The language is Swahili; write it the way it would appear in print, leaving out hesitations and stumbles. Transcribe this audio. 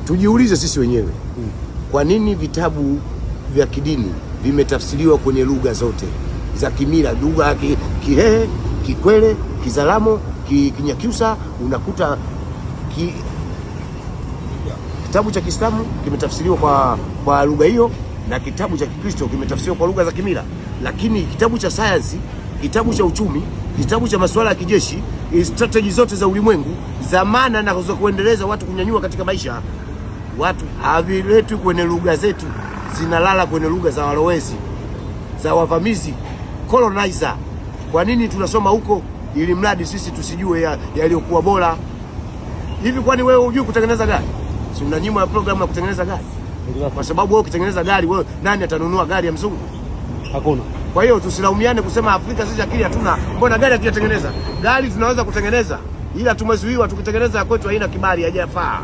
Tujiulize sisi wenyewe, kwa nini vitabu vya kidini vimetafsiriwa kwenye lugha zote za kimila, lugha ya Kihehe, Kikwele, Kizalamo, Kinyakyusa, unakuta kitabu cha Kiislamu kimetafsiriwa kwa lugha hiyo, na kitabu cha Kikristo kimetafsiriwa kwa lugha za kimila. Lakini kitabu cha sayansi, kitabu cha uchumi, kitabu cha masuala ya kijeshi, strategy zote za ulimwengu za maana na za kuendeleza watu kunyanyua katika maisha, watu haviletwi kwenye lugha zetu, zinalala kwenye lugha za walowezi, za wavamizi, colonizer. Kwa nini tunasoma huko ili mradi sisi tusijue yaliyokuwa bora? Hivi kwani wewe hujui kutengeneza gari? Si unanyimwa programu ya kutengeneza gari? Kwa sababu wewe ukitengeneza gari, wewe nani atanunua gari ya mzungu? Hakuna. Kwa hiyo tusilaumiane kusema Afrika sisi akili hatuna. Mbona gari hatujatengeneza? Gari tunaweza kutengeneza, ila tumezuiwa. Tukitengeneza kwetu haina kibali, haijafaa.